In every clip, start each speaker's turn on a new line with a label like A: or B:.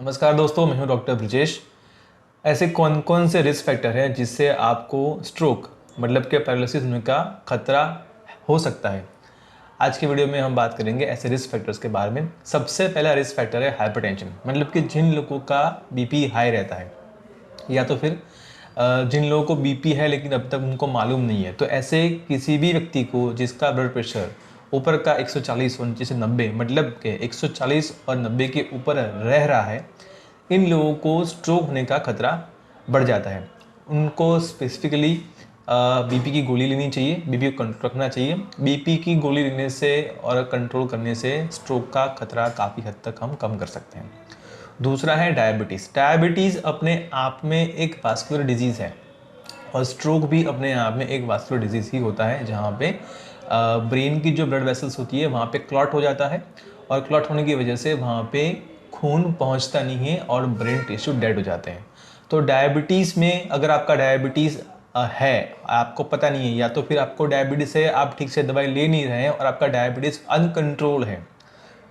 A: नमस्कार दोस्तों, मैं हूं डॉक्टर ब्रजेश। ऐसे कौन कौन से रिस्क फैक्टर हैं जिससे आपको स्ट्रोक मतलब के पैरालिसिस होने का खतरा हो सकता है। आज की वीडियो में हम बात करेंगे ऐसे रिस्क फैक्टर्स के बारे में। सबसे पहला रिस्क फैक्टर है हाइपरटेंशन, मतलब कि जिन लोगों का बीपी हाई रहता है या तो फिर जिन लोगों को बीपी है लेकिन अब तक उनको मालूम नहीं है। तो ऐसे किसी भी व्यक्ति को जिसका ब्लड प्रेशर ऊपर का 140 और नीचे से 90, मतलब के 140 और 90 के ऊपर रह रहा है, इन लोगों को स्ट्रोक होने का खतरा बढ़ जाता है। उनको स्पेसिफिकली बीपी की गोली लेनी चाहिए, बीपी को कंट्रोल रखना चाहिए। बीपी की गोली लेने से और कंट्रोल करने से स्ट्रोक का खतरा काफ़ी हद तक हम कम कर सकते हैं। दूसरा है डायबिटीज़। डायबिटीज़ अपने आप में एक वास्कुलर डिजीज़ है और स्ट्रोक भी अपने आप में एक वास्कुलर डिजीज़ ही होता है, जहाँ पे ब्रेन की जो ब्लड वेसल्स होती है वहाँ पे क्लॉट हो जाता है और क्लॉट होने की वजह से वहाँ पे खून पहुँचता नहीं है और ब्रेन टिश्यू डेड हो जाते हैं। तो डायबिटीज़ में अगर आपका डायबिटीज़ है, आपको पता नहीं है, या तो फिर आपको डायबिटीज़ है, आप ठीक से दवाई ले नहीं रहे हैं और आपका डायबिटीज़ अनकंट्रोल है,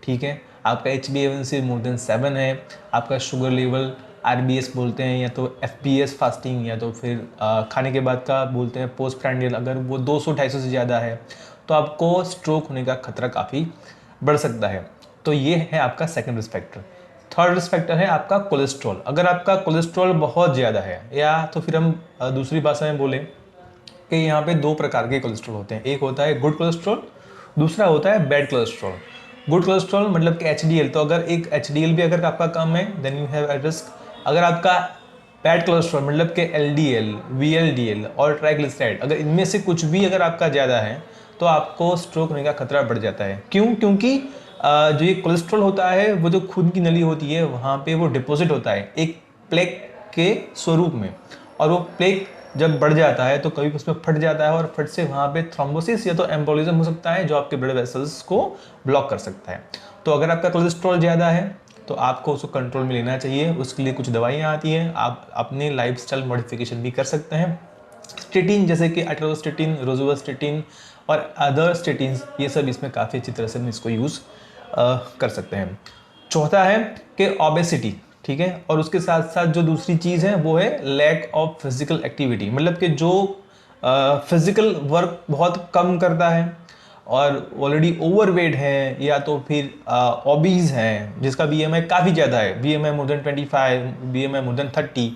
A: ठीक है, आपका HbA1c मोर देन 7 है, आपका शुगर लेवल RBS बोलते हैं या तो FBS फास्टिंग, या तो फिर खाने के बाद का बोलते हैं पोस्ट प्रैंडियल, अगर वो 200-250 से ज़्यादा है तो आपको स्ट्रोक होने का खतरा काफ़ी बढ़ सकता है। तो ये है आपका second risk factor. Third risk factor है आपका कोलेस्ट्रॉल। अगर आपका कोलेस्ट्रॉल बहुत ज़्यादा है, या तो फिर हम दूसरी भाषा में बोलें कि यहाँ पे दो प्रकार के कोलेस्ट्रॉल होते हैं। एक होता है गुड कोलेस्ट्रॉल, दूसरा होता है बैड कोलेस्ट्रॉल। गुड कोलेस्ट्रॉल मतलब कि HDL। तो अगर एक HDL भी अगर आपका कम है then you have a risk. अगर आपका बैड कोलेस्ट्रॉल मतलब कि LDL, VLDL और ट्राइग्लिसराइड, अगर इनमें से कुछ भी अगर आपका ज़्यादा है तो आपको स्ट्रोक होने का खतरा बढ़ जाता है। क्यों? क्योंकि जो ये कोलेस्ट्रॉल होता है वो जो खून की नली होती है वहाँ पे वो डिपॉजिट होता है एक प्लेक के स्वरूप में, और वो प्लेक जब बढ़ जाता है तो कभी उसमें फट जाता है और फट से वहाँ पे थ्रोम्बोसिस या तो एम्बोलिज्म हो सकता है जो आपके ब्लड वेसल्स को ब्लॉक कर सकता है। तो अगर आपका कोलेस्ट्रॉल ज़्यादा है तो आपको उसको कंट्रोल में लेना चाहिए। उसके लिए कुछ दवाइयाँ आती हैं, आप अपने लाइफस्टाइल मॉडिफिकेशन भी कर सकते हैं। स्टेटिन जैसे कि एट्रोस्टेटिन, रोजुवास्टेटिन और अदर स्टेटिन्स, ये सब इसमें काफ़ी अच्छी तरह से हम इसको यूज़ कर सकते हैं। चौथा है कि ओबेसिटी, ठीक है, और उसके साथ साथ जो दूसरी चीज़ है वो है लैक ऑफ फिजिकल एक्टिविटी, मतलब कि जो फिजिकल वर्क बहुत कम करता है और ऑलरेडी ओवरवेट है, या तो फिर ऑबीज है जिसका BMI काफ़ी ज़्यादा है, BMI more than 25, BMI more than 30,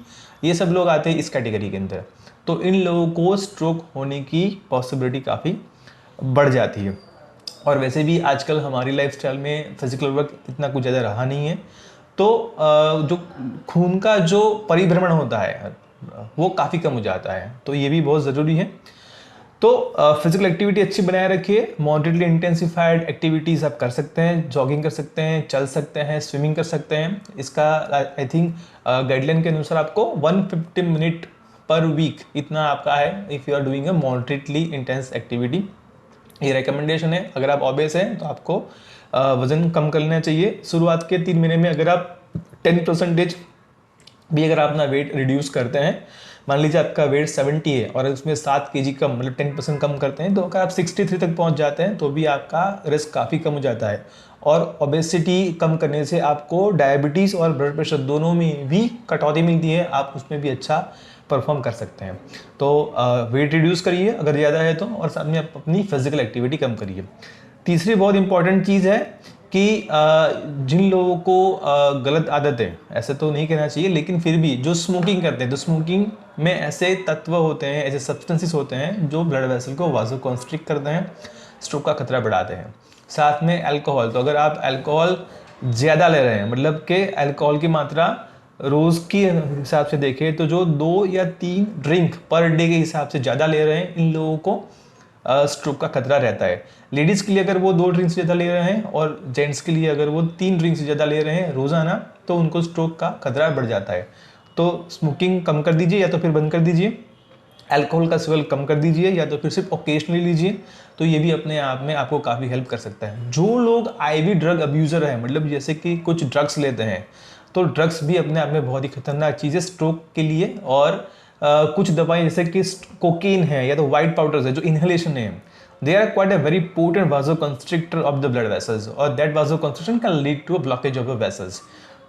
A: ये सब लोग आते हैं इस कैटेगरी के अंदर। तो इन लोगों को स्ट्रोक होने की पॉसिबिलिटी काफ़ी बढ़ जाती है। और वैसे भी आजकल हमारी लाइफस्टाइल में फिजिकल वर्क इतना कुछ ज़्यादा रहा नहीं है, तो जो खून का जो परिभ्रमण होता है वो काफ़ी कम हो जाता है, तो ये भी बहुत ज़रूरी है। तो फिजिकल एक्टिविटी अच्छी बनाए रखिए। मॉडरेटली इंटेंसिफाइड एक्टिविटीज़ आप कर सकते हैं, जॉगिंग कर सकते हैं, चल सकते हैं, स्विमिंग कर सकते हैं। इसका आई थिंक गाइडलाइन के अनुसार आपको 150 मिनट पर वीक इतना आपका है if you are doing a moderately intense activity. ये रिकमेंडेशन है। अगर आप ऑबेस हैं तो आपको वज़न कम कर लेना चाहिए। शुरुआत के 3 महीने में अगर आप 10% भी अगर आप अपना वेट रिड्यूस करते हैं, मान लीजिए आपका वेट 70 है और उसमें 7 kg कम, मतलब 10% कम करते हैं, तो अगर आप 63 तक पहुंच जाते हैं तो भी आपका रिस्क काफ़ी कम हो जाता है। और ओबेसिटी कम करने से आपको डायबिटीज़ और ब्लड प्रेशर दोनों में भी कटौती मिलती है, आप उसमें भी अच्छा परफॉर्म कर सकते हैं। तो वेट रिड्यूस करिए अगर ज़्यादा है तो, और साथ में आप अपनी फिजिकल एक्टिविटी कम करिए। तीसरी बहुत इंपॉर्टेंट चीज़ है कि जिन लोगों को गलत आदत है, ऐसे तो नहीं कहना चाहिए, लेकिन फिर भी जो स्मोकिंग करते हैं, तो स्मोकिंग में ऐसे तत्व होते हैं, ऐसे सब्सटेंसेस होते हैं जो ब्लड वेसल को वाजो कॉन्स्ट्रिक्ट करते हैं, स्ट्रोक का खतरा बढ़ाते हैं। साथ में अल्कोहल, तो अगर आप अल्कोहल ज़्यादा ले रहे हैं, मतलब कि अल्कोहल की मात्रा रोज़ के हिसाब से देखें तो जो 2 या 3 ड्रिंक पर डे के हिसाब से ज़्यादा ले रहे हैं, इन लोगों को स्ट्रोक का खतरा रहता है। लेडीज़ के लिए अगर वो 2 ड्रिंक्स ज़्यादा ले रहे हैं और जेंट्स के लिए अगर वो 3 ड्रिंक्स ज़्यादा ले रहे हैं रोज़ाना, तो उनको स्ट्रोक का खतरा बढ़ जाता है। तो स्मोकिंग कम कर दीजिए या तो फिर बंद कर दीजिए, अल्कोहल का सेवन कम कर दीजिए या तो फिर सिर्फ ओकेजनली लीजिए, तो ये भी अपने आप में आपको काफ़ी हेल्प कर सकता है। जो लोग IV ड्रग अब्यूज़र हैं, मतलब जैसे कि कुछ ड्रग्स लेते हैं, तो ड्रग्स भी अपने आप में बहुत ही खतरनाक चीज़ है स्ट्रोक के लिए। और कुछ दवाएं जैसे कि कोकीन है या तो वाइट पाउडर्स है जो इनहेलेशन है, they are quite a very potent vasoconstrictor of the blood vessels, और that vasoconstriction can lead to a blockage of the vessels.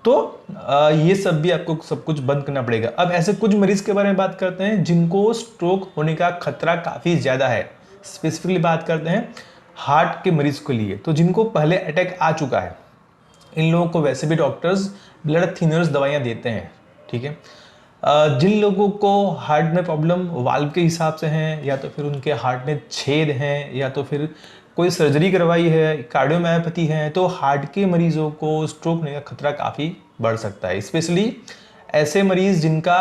A: तो ये सब भी आपको सब कुछ बंद करना पड़ेगा। अब ऐसे कुछ मरीज के बारे में बात करते हैं जिनको स्ट्रोक होने का खतरा काफ़ी ज़्यादा है। स्पेसिफिकली बात करते हैं हार्ट के मरीज के लिए, तो जिनको पहले अटैक आ चुका है, इन लोगों को वैसे भी डॉक्टर्स ब्लड थिनर्स दवाइयाँ देते हैं, ठीक है। जिन लोगों को हार्ट में प्रॉब्लम वाल्व के हिसाब से हैं, या तो फिर उनके हार्ट में छेद हैं, या तो फिर कोई सर्जरी करवाई है, कार्डियोमायोपैथी है, तो हार्ट के मरीजों को स्ट्रोक होने का खतरा काफ़ी बढ़ सकता है। स्पेशली ऐसे मरीज जिनका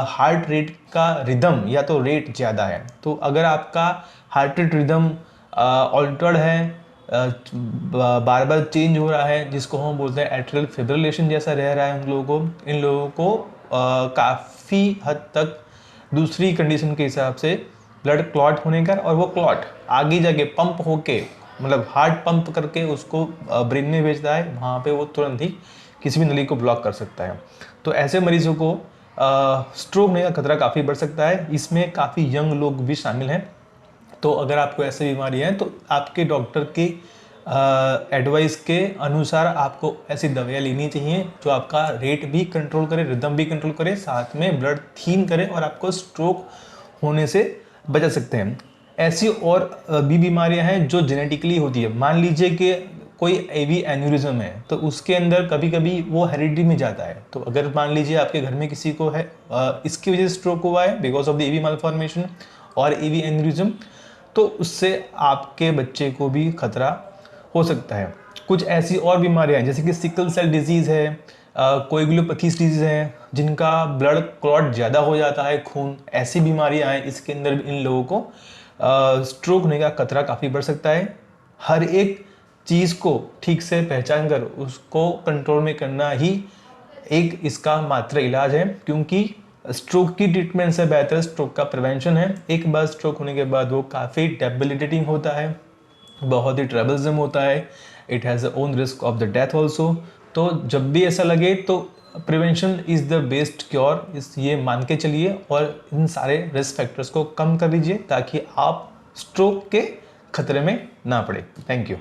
A: हार्ट रेट का रिदम या तो रेट ज़्यादा है। तो अगर आपका हार्ट रेट रिदम ऑल्टर्ड है, बार बार चेंज हो रहा है, जिसको हम बोलते हैं एट्रियल फिब्रिलेशन जैसा रह रहा है, इन लोगों को काफ़ी हद तक दूसरी कंडीशन के हिसाब से ब्लड क्लॉट होने का, और वो क्लॉट आगे जाके पंप होके, मतलब हार्ट पंप करके उसको ब्रेन में भेजता है, वहाँ पे वो तुरंत ही किसी भी नली को ब्लॉक कर सकता है। तो ऐसे मरीजों को स्ट्रोक होने का खतरा काफ़ी बढ़ सकता है। इसमें काफ़ी यंग लोग भी शामिल हैं। तो अगर आपको ऐसी बीमारी है तो आपके डॉक्टर के एडवाइस के अनुसार आपको ऐसी दवाइयाँ लेनी चाहिए जो आपका रेट भी कंट्रोल करे, रिदम भी कंट्रोल करे, साथ में ब्लड थीन करे और आपको स्ट्रोक होने से बचा सकते हैं। ऐसी और भी बीमारियां हैं जो जेनेटिकली होती है। मान लीजिए कि कोई एवी एन्यूरिज्म है, तो उसके अंदर कभी कभी वो हेरिडिटी में जाता है। तो अगर मान लीजिए आपके घर में किसी को है इसकी वजह से स्ट्रोक हुआ है because of the AV malformation और एवी एन्यूरिज्म, तो उससे आपके बच्चे को भी खतरा हो सकता है। कुछ ऐसी और बीमारियां हैं जैसे कि सिकल सेल डिजीज़ है, कोएगुलोपैथीज डिजीज़ है, जिनका ब्लड क्लॉट ज़्यादा हो जाता है खून, ऐसी बीमारियां हैं। इसके अंदर भी इन लोगों को स्ट्रोक होने का खतरा काफ़ी बढ़ सकता है। हर एक चीज़ को ठीक से पहचान कर उसको कंट्रोल में करना ही एक इसका मात्र इलाज है, क्योंकि स्ट्रोक की ट्रीटमेंट से बेहतर स्ट्रोक का प्रिवेंशन है। एक बार स्ट्रोक होने के बाद वो काफ़ी डेबिलिटेटिंग होता है, बहुत ही ट्रबल्सम होता है, it has own risk of the death also. तो जब भी ऐसा लगे तो prevention is the best cure, ये मान के चलिए और इन सारे रिस्क फैक्टर्स को कम कर लीजिए ताकि आप स्ट्रोक के खतरे में ना पड़े। Thank you.